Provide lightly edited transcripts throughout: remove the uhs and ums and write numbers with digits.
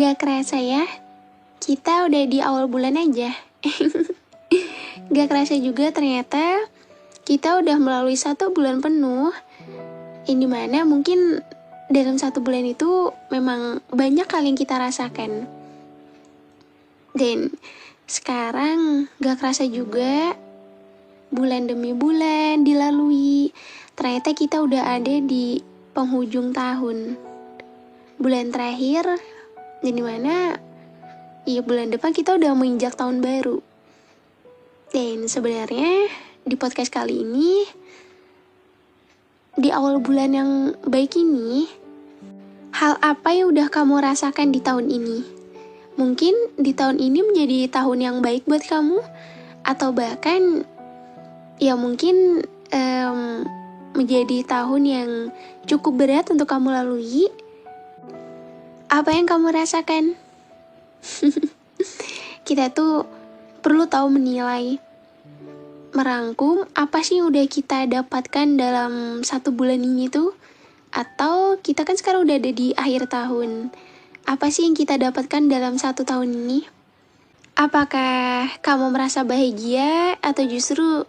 Gak kerasa ya, kita udah di awal bulan aja. Gak kerasa juga ternyata kita udah melalui 1 bulan penuh. Yang dimana mungkin dalam 1 bulan itu memang banyak hal yang kita rasakan. Dan sekarang gak kerasa juga, bulan demi bulan dilalui. Ternyata kita udah ada di penghujung tahun. Bulan terakhir, yang dimana bulan depan kita udah menginjak tahun baru. Dan sebenarnya di podcast kali ini, di awal bulan yang baik ini, hal apa yang udah kamu rasakan di tahun ini? Mungkin di tahun ini menjadi tahun yang baik buat kamu, atau bahkan mungkin menjadi tahun yang cukup berat untuk kamu lalui. Apa yang kamu rasakan? Kita tuh perlu tahu menilai, merangkum apa sih yang udah kita dapatkan dalam 1 bulan ini tuh. Atau kita kan sekarang udah ada di akhir tahun. Apa sih yang kita dapatkan dalam 1 tahun ini? Apakah kamu merasa bahagia atau justru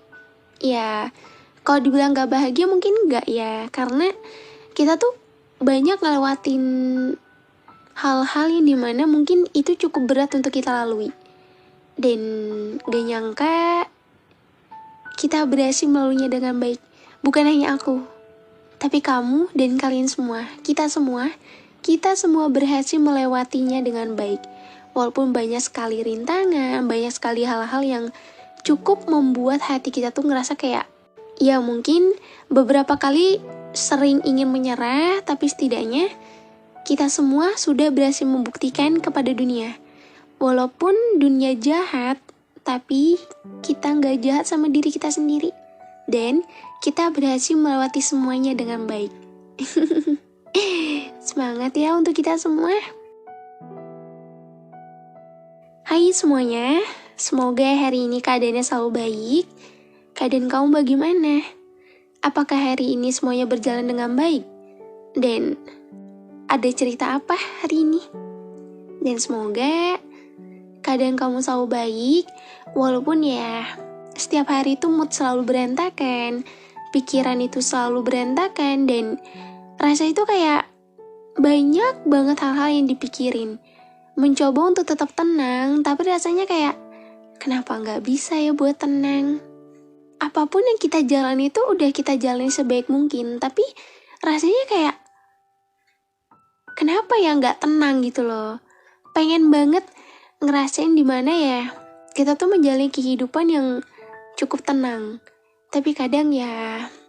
kalau dibilang gak bahagia mungkin enggak ya. Karena kita tuh banyak ngelewatin hal-hal yang dimana mungkin itu cukup berat untuk kita lalui. Dan gak nyangka kita berhasil melaluinya dengan baik. Bukan hanya aku, tapi kamu dan kalian semua. Kita semua berhasil melewatinya dengan baik. Walaupun banyak sekali rintangan, banyak sekali hal-hal yang cukup membuat hati kita tuh ngerasa kayak mungkin beberapa kali sering ingin menyerah. Tapi setidaknya kita semua sudah berhasil membuktikan kepada dunia, walaupun dunia jahat, tapi kita nggak jahat sama diri kita sendiri. Dan kita berhasil melewati semuanya dengan baik. Semangat ya untuk kita semua. Hai semuanya, semoga hari ini keadaannya selalu baik. Keadaan kamu bagaimana? Apakah hari ini semuanya berjalan dengan baik? Dan ada cerita apa hari ini? Dan semoga keadaan kamu selalu baik, walaupun setiap hari itu mood selalu berantakan, pikiran itu selalu berantakan, dan rasa itu kayak banyak banget hal-hal yang dipikirin. Mencoba untuk tetap tenang, tapi rasanya kayak kenapa gak bisa ya buat tenang? Apapun yang kita jalani itu udah kita jalani sebaik mungkin, tapi rasanya kayak kenapa ya gak tenang gitu loh. Pengen banget ngerasain dimana kita tuh menjalani kehidupan yang cukup tenang. Tapi kadang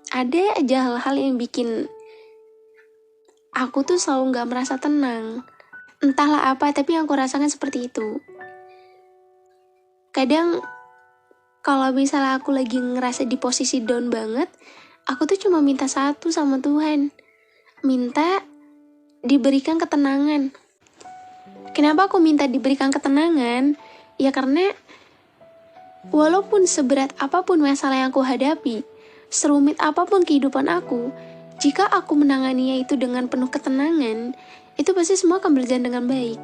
ada aja hal-hal yang bikin aku tuh selalu gak merasa tenang. Entahlah apa, tapi yang aku rasakan seperti itu. Kadang kalau misalnya aku lagi ngerasa di posisi down banget, aku tuh cuma minta satu sama Tuhan. Minta diberikan ketenangan. Kenapa aku minta diberikan ketenangan? Ya karena walaupun seberat apapun masalah yang aku hadapi, serumit apapun kehidupan aku, jika aku menanganinya itu dengan penuh ketenangan, itu pasti semua akan berjalan dengan baik.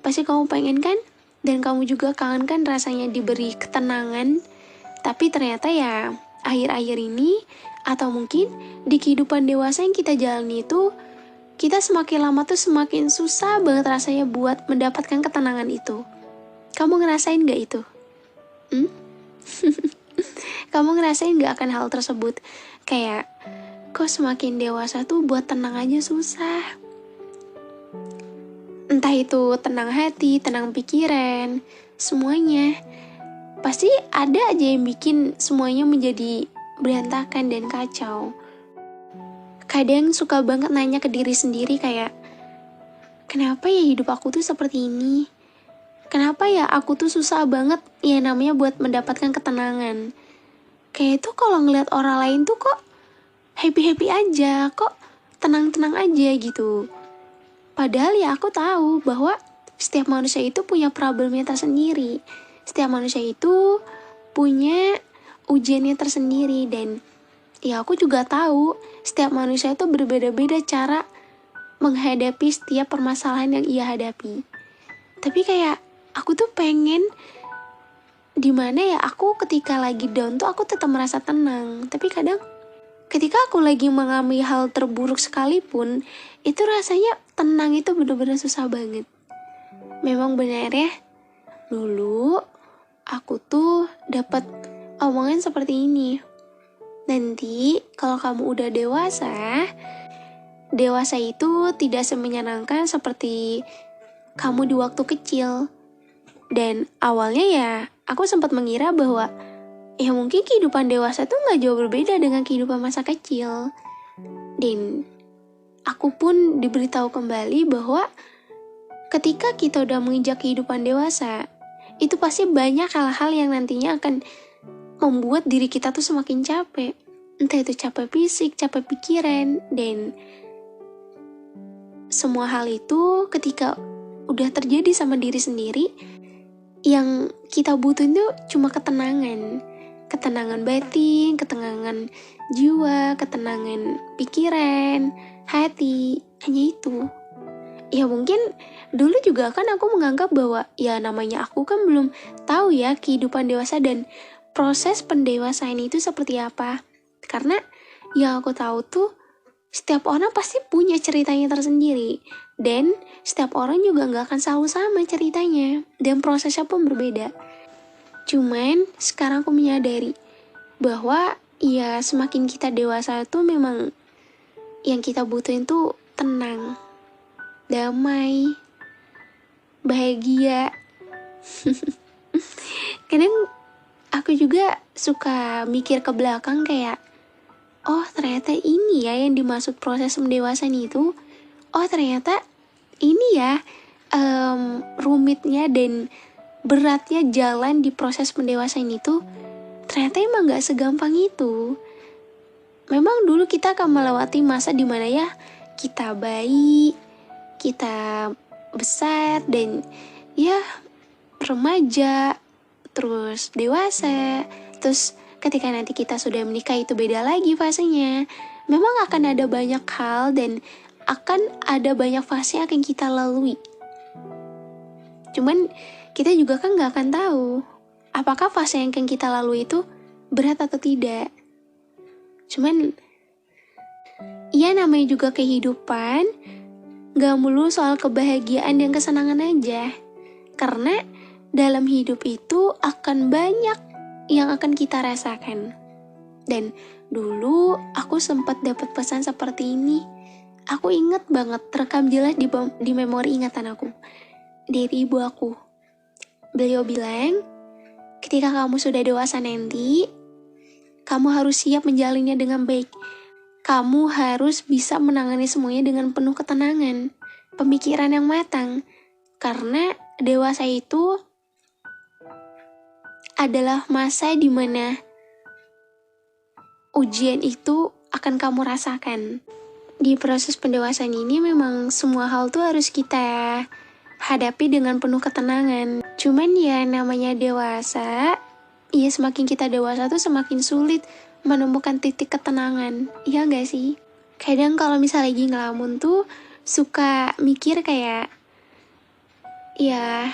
Pasti kamu pengen kan? Dan kamu juga kangen kan rasanya diberi ketenangan. Tapi ternyata akhir-akhir ini, atau mungkin di kehidupan dewasa yang kita jalani itu, kita semakin lama tuh semakin susah banget rasanya buat mendapatkan ketenangan itu. Kamu ngerasain gak itu? Kamu ngerasain gak akan hal tersebut? Kayak, kok semakin dewasa tuh buat tenang aja susah. Entah itu tenang hati, tenang pikiran, semuanya. Pasti ada aja yang bikin semuanya menjadi berantakan dan kacau. Kadang suka banget nanya ke diri sendiri kayak, kenapa ya hidup aku tuh seperti ini? Kenapa ya aku tuh susah banget namanya buat mendapatkan ketenangan? Kayak itu kalau ngeliat orang lain tuh kok happy-happy aja, kok tenang-tenang aja gitu. Padahal aku tahu bahwa setiap manusia itu punya problemnya tersendiri. Setiap manusia itu punya ujiannya tersendiri. Dan aku juga tahu setiap manusia itu berbeda-beda cara menghadapi setiap permasalahan yang ia hadapi. Tapi kayak aku tuh pengen dimana ya aku ketika lagi down tuh aku tetap merasa tenang. Tapi kadang ketika aku lagi mengalami hal terburuk sekalipun, itu rasanya tenang itu bener-bener susah banget. Memang benar ya, dulu aku tuh dapat omongan seperti ini. Nanti kalau kamu udah dewasa itu tidak semenyenangkan seperti kamu di waktu kecil. Dan awalnya ya aku sempat mengira bahwa ya mungkin kehidupan dewasa tuh gak jauh berbeda dengan kehidupan masa kecil. Dan aku pun diberitahu kembali bahwa ketika kita udah menginjak kehidupan dewasa, itu pasti banyak hal-hal yang nantinya akan membuat diri kita tuh semakin capek. Entah itu capek fisik, capek pikiran, dan semua hal itu ketika udah terjadi sama diri sendiri, yang kita butuhin tuh cuma ketenangan. Ketenangan batin, ketenangan jiwa, ketenangan pikiran, hati, hanya itu. Ya mungkin dulu juga kan aku menganggap bahwa ya namanya aku kan belum tahu ya kehidupan dewasa dan proses pendewasaan itu seperti apa. Karena yang aku tahu tuh setiap orang pasti punya ceritanya tersendiri. Dan setiap orang juga gak akan selalu sama ceritanya. Dan prosesnya pun berbeda. Cuman sekarang aku menyadari bahwa ya semakin kita dewasa tuh memang yang kita butuhin tuh tenang, damai, bahagia. Kadang aku juga suka mikir ke belakang kayak, oh ternyata ini ya yang dimaksud proses pendewasaan itu. Oh ternyata ini ya rumitnya dan beratnya jalan di proses pendewasaan itu. Ternyata emang gak segampang itu. Memang dulu kita akan melewati masa dimana ya kita bayi, kita besar, dan ya remaja, terus dewasa, terus ketika nanti kita sudah menikah itu beda lagi fasenya. Memang akan ada banyak hal dan akan ada banyak fase yang akan kita lalui. Cuman kita juga kan gak akan tahu apakah fase yang akan kita lalui itu berat atau tidak. Cuman ya namanya juga kehidupan, gak melulu soal kebahagiaan dan kesenangan aja. Karena dalam hidup itu akan banyak yang akan kita rasakan. Dan dulu aku sempat dapat pesan seperti ini. Aku ingat banget, terekam jelas di memori ingatan aku. Dari ibu aku. Beliau bilang, ketika kamu sudah dewasa nanti, kamu harus siap menjalinnya dengan baik. Kamu harus bisa menangani semuanya dengan penuh ketenangan, pemikiran yang matang. Karena dewasa itu adalah masa di mana ujian itu akan kamu rasakan. Di proses pendewasaan ini memang semua hal tuh harus kita hadapi dengan penuh ketenangan. Cuman ya namanya dewasa, ya semakin kita dewasa tuh semakin sulit menemukan titik ketenangan. Iya gak sih? Kadang kalau misalnya lagi ngelamun tuh suka mikir kayak, ya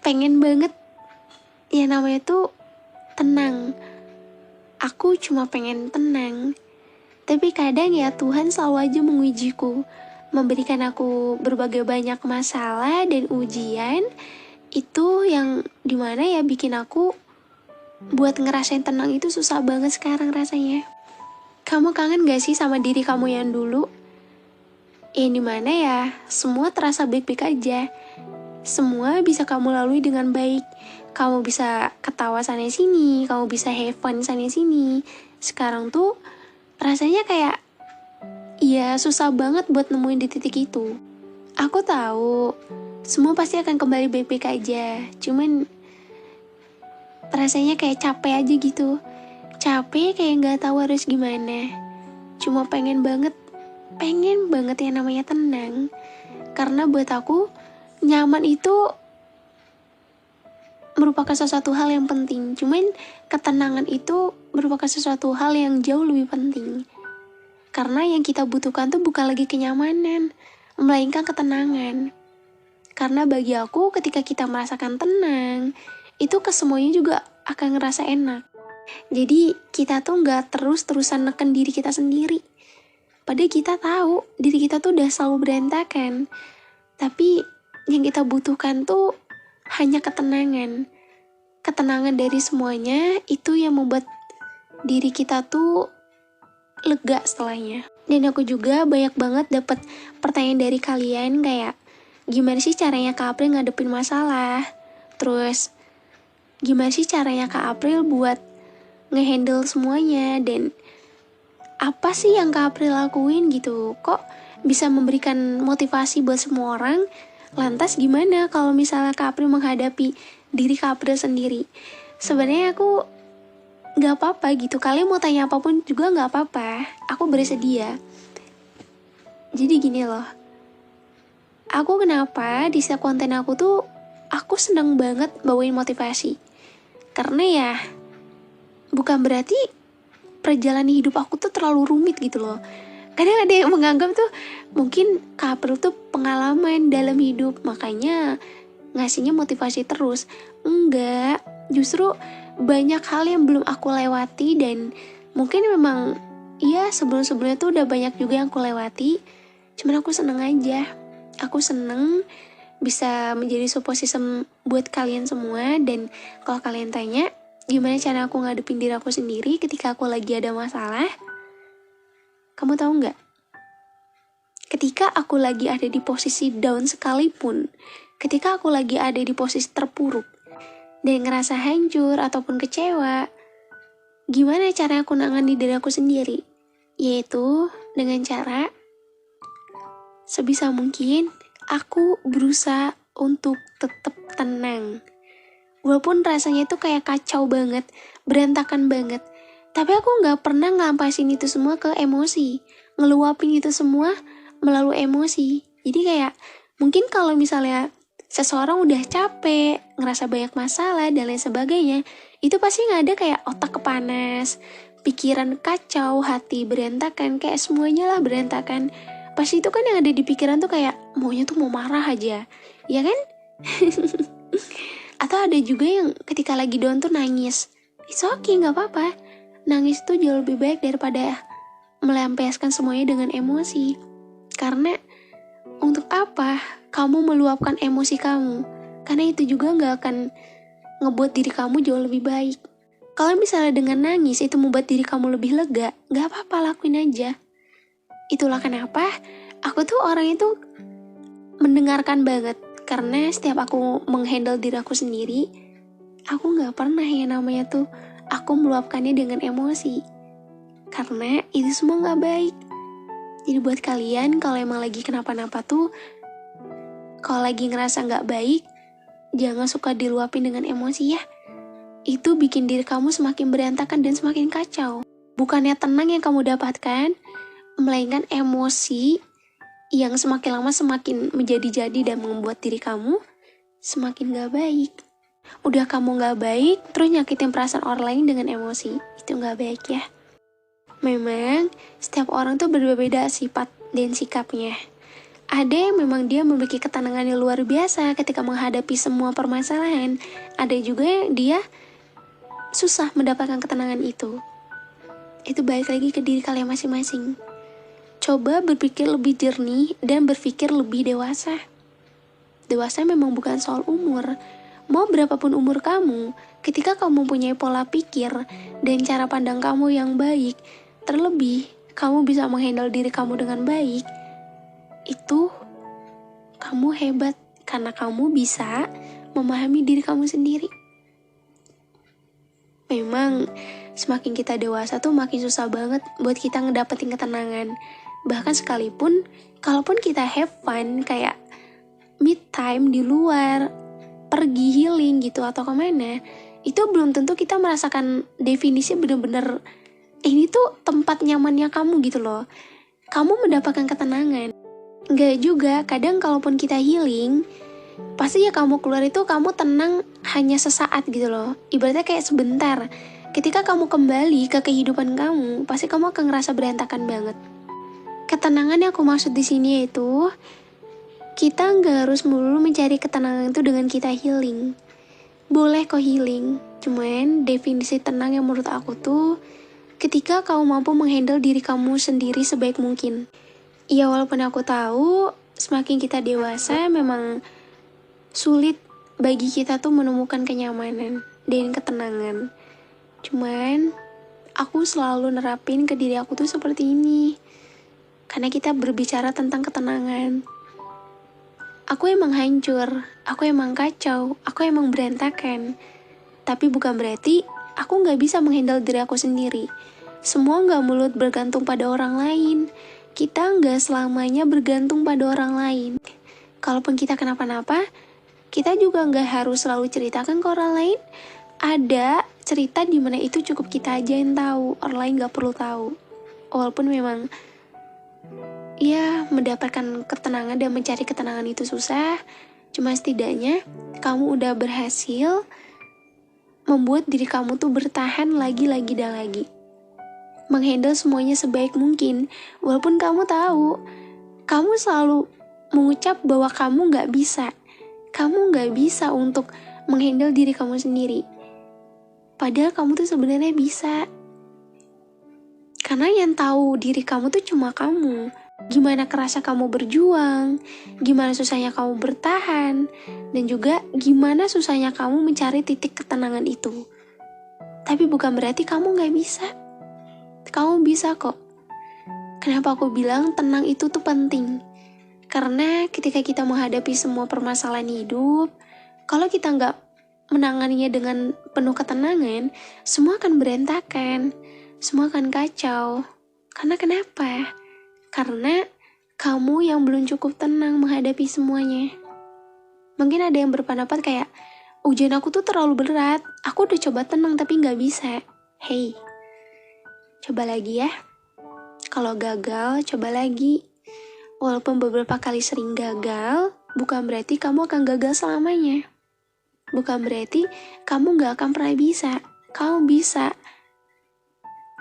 pengen banget ya namanya tuh tenang. Aku cuma pengen tenang. Tapi kadang ya Tuhan selalu aja mengujiku, memberikan aku berbagai banyak masalah dan ujian. Itu yang dimana ya bikin aku buat ngerasain tenang itu susah banget sekarang rasanya. Kamu kangen gak sih sama diri kamu yang dulu? Yang dimana ya semua terasa baik-baik aja. Semua bisa kamu lalui dengan baik. Kamu bisa ketawa sana sini, kamu bisa have fun sana sini. Sekarang tuh rasanya kayak ya susah banget buat nemuin di titik itu. Aku tahu semua pasti akan kembali baik-baik aja. Cuman rasanya kayak capek aja gitu. Capek kayak gak tahu harus gimana. Cuma pengen banget yang namanya tenang. Karena buat aku nyaman itu merupakan sesuatu hal yang penting. Cuman ketenangan itu merupakan sesuatu hal yang jauh lebih penting. Karena yang kita butuhkan tuh bukan lagi kenyamanan, melainkan ketenangan. Karena bagi aku ketika kita merasakan tenang, itu kesemuanya juga akan ngerasa enak. Jadi kita tuh gak terus-terusan neken diri kita sendiri. Padahal kita tahu diri kita tuh udah selalu berantakan. Tapi yang kita butuhkan tuh hanya ketenangan. Ketenangan dari semuanya itu yang membuat diri kita tuh lega setelahnya. Dan aku juga banyak banget dapat pertanyaan dari kalian kayak, gimana sih caranya Kak April ngadepin masalah? Terus gimana sih caranya Kak April buat ngehandle semuanya? Dan apa sih yang Kak April lakuin gitu? Kok bisa memberikan motivasi buat semua orang? Lantas gimana kalau misalnya Kak April menghadapi diri Kak April sendiri? Sebenarnya aku gak apa-apa gitu. Kalian mau tanya apapun juga gak apa-apa. Aku bersedia. Jadi gini loh. Aku kenapa di setiap konten aku tuh aku seneng banget bawain motivasi. Karena ya bukan berarti perjalanan hidup aku tuh terlalu rumit gitu loh. Kadang ada yang menganggap tuh mungkin Kak April tuh pengalaman dalam hidup, makanya ngasihnya motivasi terus. Enggak, justru banyak hal yang belum aku lewati dan mungkin memang ya sebelum-sebelumnya tuh udah banyak juga yang aku lewati. Cuman aku seneng aja. Aku seneng bisa menjadi support system buat kalian semua. Dan kalau kalian tanya gimana cara aku ngadepin diri aku sendiri ketika aku lagi ada masalah, kamu tahu nggak? Ketika aku lagi ada di posisi down sekalipun, ketika aku lagi ada di posisi terpuruk dan ngerasa hancur ataupun kecewa, gimana cara aku nangani diri aku sendiri? Yaitu dengan cara sebisa mungkin aku berusaha untuk tetap tenang. Walaupun rasanya itu kayak kacau banget, berantakan banget, tapi aku gak pernah ngelampasin itu semua ke emosi, ngeluapin itu semua melalui emosi. Jadi kayak mungkin kalau misalnya seseorang udah capek, ngerasa banyak masalah dan lain sebagainya, itu pasti gak ada kayak otak kepanas, pikiran kacau, hati berantakan, kayak semuanya lah berantakan. Pasti itu kan yang ada di pikiran tuh kayak maunya tuh mau marah aja, ya kan? Atau ada juga yang ketika lagi down tuh nangis. It's okay, gak apa-apa. Nangis tuh jauh lebih baik daripada melampiaskan semuanya dengan emosi. Karena untuk apa kamu meluapkan emosi kamu? Karena itu juga gak akan ngebuat diri kamu jauh lebih baik. Kalau misalnya dengan nangis itu membuat diri kamu lebih lega, gak apa-apa, lakuin aja. Itulah kenapa aku tuh orang itu mendengarkan banget. Karena setiap aku menghandle diri aku sendiri, aku gak pernah yang namanya tuh aku meluapkannya dengan emosi. Karena itu semua gak baik. Jadi buat kalian kalau emang lagi kenapa-napa tuh, kalau lagi ngerasa gak baik, jangan suka diluapin dengan emosi ya. Itu bikin diri kamu semakin berantakan dan semakin kacau. Bukannya tenang yang kamu dapatkan, melainkan emosi yang semakin lama semakin menjadi-jadi dan membuat diri kamu semakin gak baik. Udah kamu gak baik, terus nyakitin perasaan orang lain dengan emosi. Itu gak baik ya. Memang setiap orang tuh berbeda sifat dan sikapnya. Ada yang memang dia memiliki ketenangan yang luar biasa ketika menghadapi semua permasalahan. Ada juga yang dia susah mendapatkan ketenangan itu. Itu balik lagi ke diri kalian masing-masing. Coba berpikir lebih jernih dan berpikir lebih dewasa. Dewasa memang bukan soal umur. Mau berapapun umur kamu, ketika kamu mempunyai pola pikir dan cara pandang kamu yang baik, terlebih kamu bisa menghandle diri kamu dengan baik, itu kamu hebat karena kamu bisa memahami diri kamu sendiri. Memang semakin kita dewasa tuh makin susah banget buat kita ngedapetin ketenangan. Bahkan sekalipun, kalaupun kita have fun, kayak mid time di luar, pergi healing gitu atau kemana, itu belum tentu kita merasakan definisi bener-bener ini tuh tempat nyamannya kamu gitu loh. Kamu mendapatkan ketenangan. Enggak juga, kadang kalaupun kita healing, pasti ya kamu keluar itu kamu tenang hanya sesaat gitu loh. Ibaratnya kayak sebentar. Ketika kamu kembali ke kehidupan kamu, pasti kamu akan ngerasa berantakan banget. Ketenangan yang aku maksud di sini yaitu kita nggak harus melulu mencari ketenangan itu dengan kita healing. Boleh kok healing, cuman definisi tenang yang menurut aku tuh ketika kamu mampu menghandle diri kamu sendiri sebaik mungkin. Ya walaupun aku tahu semakin kita dewasa memang sulit bagi kita tuh menemukan kenyamanan dan ketenangan. Cuman aku selalu nerapin ke diri aku tuh seperti ini. Karena kita berbicara tentang ketenangan. Aku emang hancur, aku emang kacau, aku emang berantakan. Tapi bukan berarti aku gak bisa menghandle diri aku sendiri. Semua gak mulut bergantung pada orang lain. Kita gak selamanya bergantung pada orang lain. Kalaupun kita kenapa-napa, kita juga gak harus selalu ceritakan ke orang lain. Ada cerita dimana itu cukup kita aja yang tahu, orang lain gak perlu tahu. Walaupun memang ya, mendapatkan ketenangan dan mencari ketenangan itu susah. Cuma setidaknya kamu udah berhasil membuat diri kamu tuh bertahan lagi dan lagi. Menghandle semuanya sebaik mungkin. Walaupun kamu tahu, kamu selalu mengucap bahwa kamu gak bisa. Kamu gak bisa untuk menghandle diri kamu sendiri. Padahal kamu tuh sebenarnya bisa. Karena yang tahu diri kamu tuh cuma kamu. Gimana kerasa kamu berjuang, gimana susahnya kamu bertahan, dan juga gimana susahnya kamu mencari titik ketenangan itu. Tapi bukan berarti kamu gak bisa. Kamu bisa kok. Kenapa aku bilang tenang itu tuh penting? Karena ketika kita menghadapi semua permasalahan hidup, kalau kita gak menanganinya dengan penuh ketenangan, semua akan berantakan, semua akan kacau. Karena kenapa? Karena kamu yang belum cukup tenang menghadapi semuanya. Mungkin ada yang berpendapat kayak, ujian aku tuh terlalu berat, aku udah coba tenang tapi gak bisa. Hey, coba lagi ya. Kalau gagal, coba lagi. Walaupun beberapa kali sering gagal, bukan berarti kamu akan gagal selamanya. Bukan berarti kamu gak akan pernah bisa. Kamu bisa.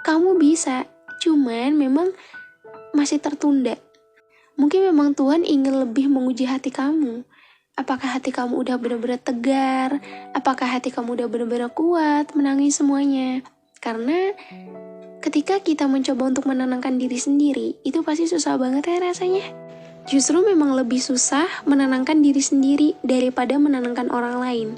Kamu bisa. Cuman memang masih tertunda. Mungkin memang Tuhan ingin lebih menguji hati kamu. Apakah hati kamu udah benar-benar tegar? Apakah hati kamu udah benar-benar kuat menangis semuanya? Karena ketika kita mencoba untuk menenangkan diri sendiri, itu pasti susah banget ya rasanya. Justru memang lebih susah menenangkan diri sendiri daripada menenangkan orang lain.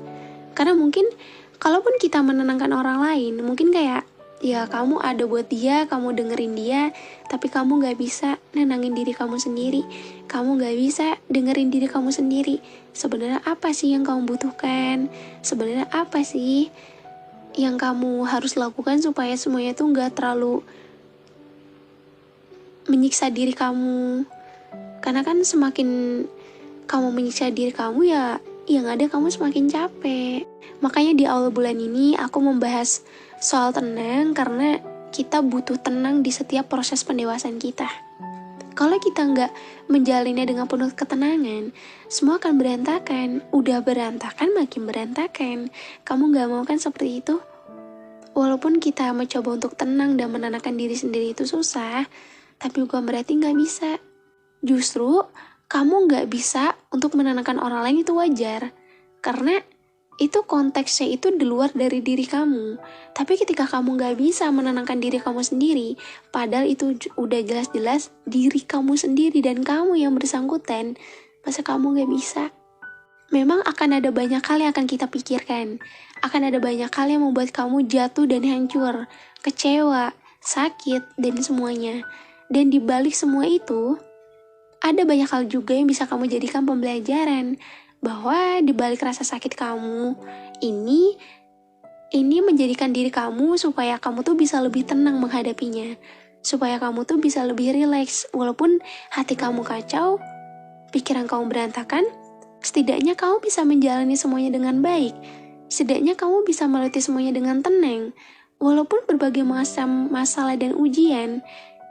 Karena mungkin kalaupun kita menenangkan orang lain, mungkin kayak ya kamu ada buat dia, kamu dengerin dia, tapi kamu gak bisa nenangin diri kamu sendiri. Kamu gak bisa dengerin diri kamu sendiri. Sebenarnya apa sih yang kamu butuhkan? Sebenarnya apa sih yang kamu harus lakukan supaya semuanya tuh gak terlalu menyiksa diri kamu? Karena kan semakin kamu menyiksa diri kamu ya yang ada kamu semakin capek. Makanya di awal bulan ini aku membahas soal tenang karena kita butuh tenang di setiap proses pendewasaan kita. Kalau kita nggak menjalinnya dengan penuh ketenangan, semua akan berantakan. Udah berantakan makin berantakan. Kamu nggak mau kan seperti itu? Walaupun kita mencoba untuk tenang dan menenangkan diri sendiri itu susah, tapi bukan berarti nggak bisa. Justru kamu nggak bisa untuk menenangkan orang lain itu wajar. Karena itu konteksnya itu di luar dari diri kamu. Tapi ketika kamu gak bisa menenangkan diri kamu sendiri, padahal itu udah jelas-jelas diri kamu sendiri dan kamu yang bersangkutan, masa kamu gak bisa? Memang akan ada banyak hal yang akan kita pikirkan. Akan ada banyak hal yang membuat kamu jatuh dan hancur, kecewa, sakit, dan semuanya. Dan di balik semua itu, ada banyak hal juga yang bisa kamu jadikan pembelajaran. Bahwa di balik rasa sakit kamu ini menjadikan diri kamu supaya kamu tuh bisa lebih tenang menghadapinya. Supaya kamu tuh bisa lebih rileks. Walaupun hati kamu kacau, pikiran kamu berantakan, setidaknya kamu bisa menjalani semuanya dengan baik. Setidaknya kamu bisa melewati semuanya dengan tenang. Walaupun berbagai macam masalah dan ujian,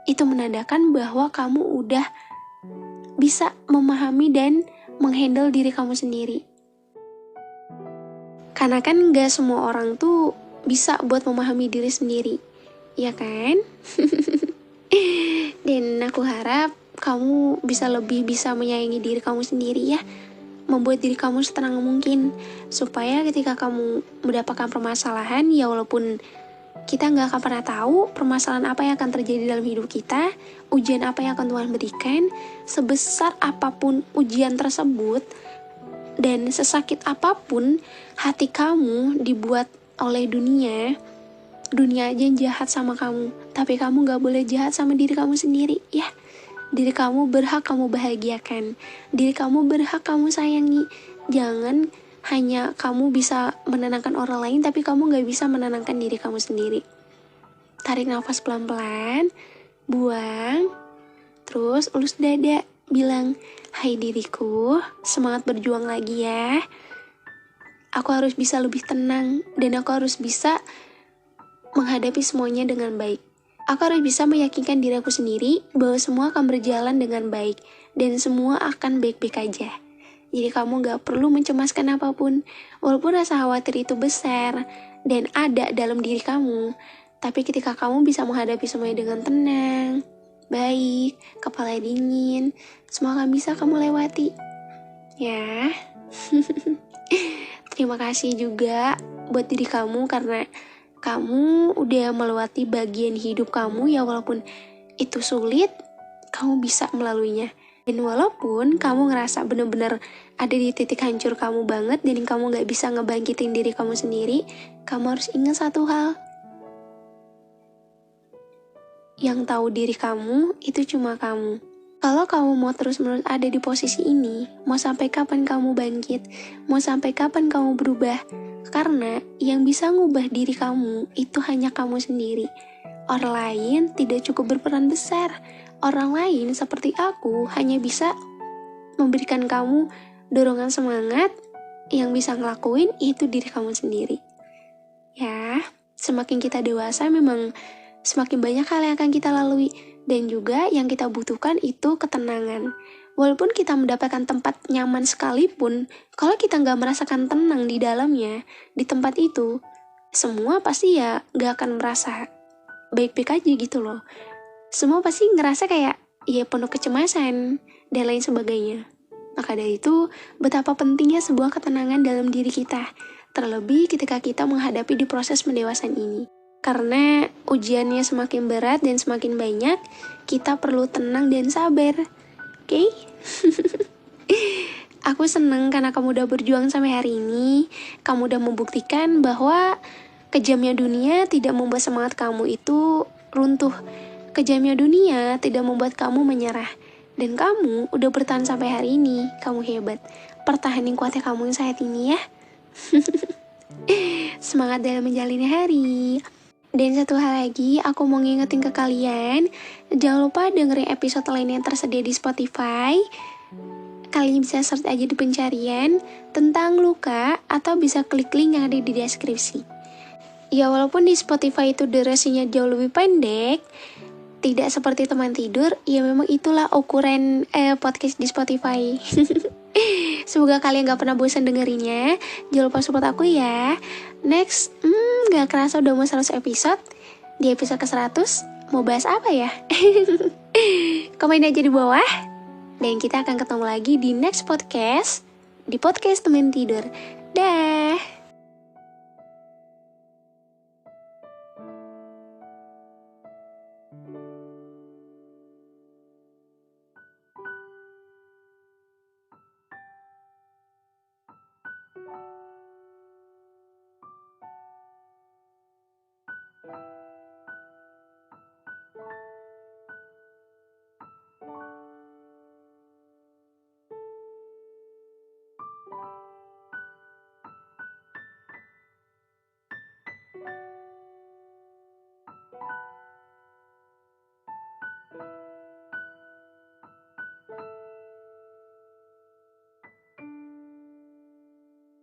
itu menandakan bahwa kamu udah bisa memahami dan menghandle diri kamu sendiri. Karena kan gak semua orang tuh bisa buat memahami diri sendiri, ya kan? Dan aku harap kamu lebih bisa menyayangi diri kamu sendiri ya. Membuat diri kamu setenang mungkin. Supaya ketika kamu mendapatkan permasalahan, ya walaupun kita nggak akan pernah tahu permasalahan apa yang akan terjadi dalam hidup kita, ujian apa yang akan Tuhan berikan, sebesar apapun ujian tersebut, dan sesakit apapun hati kamu dibuat oleh dunia aja yang jahat sama kamu, tapi kamu gak boleh jahat sama diri kamu sendiri ya. Diri kamu berhak kamu bahagiakan, diri kamu berhak kamu sayangi. Jangan hanya kamu bisa menenangkan orang lain, tapi kamu gak bisa menenangkan diri kamu sendiri. Tarik nafas pelan-pelan, buang, terus elus dada, bilang, hai diriku, semangat berjuang lagi ya. Aku harus bisa lebih tenang, dan aku harus bisa menghadapi semuanya dengan baik. Aku harus bisa meyakinkan diri aku sendiri bahwa semua akan berjalan dengan baik, dan semua akan baik-baik aja. Jadi kamu gak perlu mencemaskan apapun, walaupun rasa khawatir itu besar dan ada dalam diri kamu. Tapi ketika kamu bisa menghadapi semuanya dengan tenang, baik, kepala dingin, semua akan bisa kamu lewati. Ya. Terima kasih juga buat diri kamu karena kamu udah melewati bagian hidup kamu ya, walaupun itu sulit, kamu bisa melaluinya. Dan walaupun kamu ngerasa bener-bener ada di titik hancur kamu banget dan kamu gak bisa ngebangkitin diri kamu sendiri, kamu harus ingat satu hal. Yang tahu diri kamu itu cuma kamu. Kalau kamu mau terus-menerus ada di posisi ini, mau sampai kapan kamu bangkit? Mau sampai kapan kamu berubah? Karena yang bisa ngubah diri kamu itu hanya kamu sendiri. Orang lain tidak cukup berperan besar. Orang lain seperti aku hanya bisa memberikan kamu dorongan semangat. Yang bisa ngelakuin itu diri kamu sendiri. Ya, semakin kita dewasa memang semakin banyak hal yang akan kita lalui. Dan juga yang kita butuhkan itu ketenangan. Walaupun kita mendapatkan tempat nyaman sekalipun, kalau kita nggak merasakan tenang di dalamnya, di tempat itu, semua pasti ya nggak akan merasa baik-baik aja gitu loh. Semua pasti ngerasa kayak ya penuh kecemasan dan lain sebagainya. Maka dari itu, betapa pentingnya sebuah ketenangan dalam diri kita, terlebih ketika kita menghadapi di proses pendewasaan ini. Karena ujiannya semakin berat dan semakin banyak, kita perlu tenang dan sabar. Oke? Aku seneng karena kamu udah berjuang sampai hari ini. Kamu udah membuktikan bahwa kejamnya dunia tidak membuat semangat kamu itu runtuh. Kejamnya dunia tidak membuat kamu menyerah. Dan kamu udah bertahan sampai hari ini. Kamu hebat. Pertahanin kuatnya kamu yang saat ini ya. Semangat dalam menjalani hari. Dan satu hal lagi, aku mau ngingetin ke kalian, jangan lupa dengerin episode lain yang tersedia di Spotify. Kalian bisa search aja di pencarian tentang luka, atau bisa klik link yang ada di deskripsi. Ya walaupun di Spotify itu durasinya jauh lebih pendek, tidak seperti teman tidur, ya memang itulah ukuran podcast di Spotify. Semoga kalian gak pernah bosan dengerinnya. Jangan lupa support aku ya. Next, gak kerasa udah mau 100 episode. Di episode ke-100, mau bahas apa ya? Komen aja di bawah. Dan kita akan ketemu lagi di next podcast. Di podcast teman tidur. Dah.